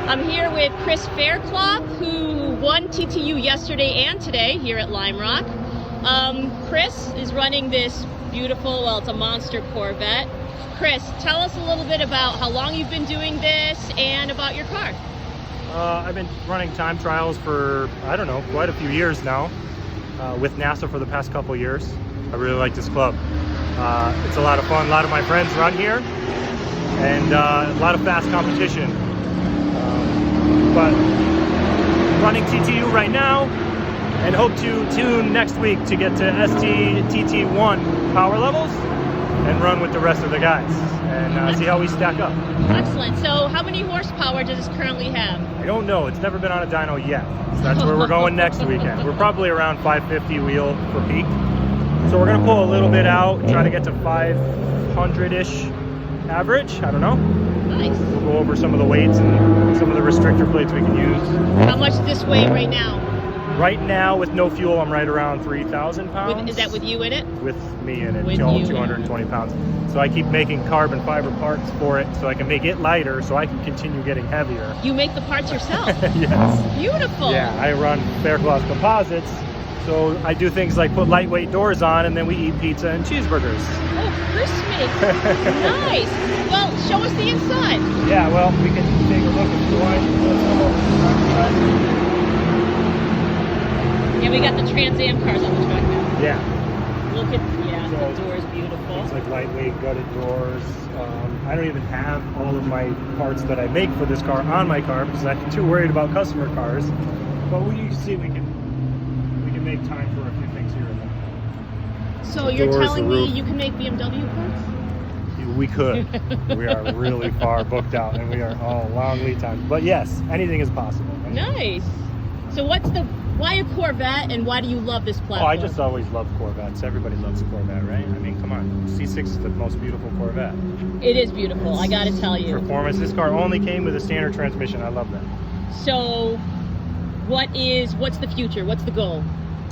I'm here with Chris Faircloth, who won TTU yesterday and today here at Lime Rock. Chris is running this beautiful, well, it's a monster Corvette. Chris, tell us a little bit about how long you've been doing this and about your car. I've been running time trials for, I don't know, quite a few years now, with NASA for the past couple years. I really like this club. It's a lot of fun. A lot of my friends run here, and a lot of fast competition. But running TTU right now, and hope to tune next week to get to TT1 power levels and run with the rest of the guys and see how we stack up. Excellent. So how many horsepower does this currently have? I don't know. It's never been on a dyno yet. So that's where we're going next weekend. We're probably around 550 wheel for peak. So we're going to pull a little bit out, try to get to 500-ish average. I don't know. Nice. We'll go over some of the weights and some of the restrictor plates we can use. How much does this weigh right now? Right now, with no fuel, I'm right around 3,000 pounds. Is that with you in it? With me in it, with all you 220 pounds. So I keep making carbon fiber parts for it so I can make it lighter so I can continue getting heavier. You make the parts yourself? Yes. Beautiful. Yeah, I run Faircloth Composites. So I do things like put lightweight doors on, and then we eat pizza and cheeseburgers. Oh, crispy. Nice. Well, show us the inside. Yeah, well, we can take a look if you want. Yeah, we got the Trans Am cars on the track now. Yeah. Look at, yeah, so the door is beautiful. It's like lightweight gutted doors. I don't even have all of my parts that I make for this car on my car because I'm too worried about customer cars. But you see, we can make time for a few things here and there. So you're telling me you can make BMW parts? We could. We are really far booked out, and we are all long lead times. But yes, anything is possible. Nice. So why a Corvette, and why do you love this platform? Oh, I just always loved Corvettes. Everybody loves a Corvette, right? I mean, come on. C6 is the most beautiful Corvette. It is beautiful, I gotta tell you. Performance. This car only came with a standard transmission. I love that. So, what's the future? What's the goal?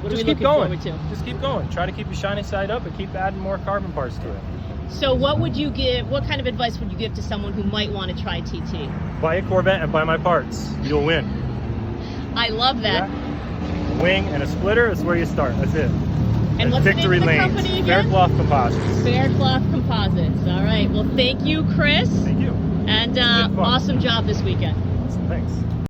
What are we looking forward to? Just keep going. Try to keep your shiny side up and keep adding more carbon parts to it. So what kind of advice would you give to someone who might want to try TT? Buy a Corvette and buy my parts. You'll win. I love that. Yeah. Wing and a splitter is where you start. That's it. And what's Victory the name of the Lanes. company again? Faircloth Composites. Faircloth Composites. All right. Well, thank you, Chris. Thank you. And awesome job this weekend. Thanks.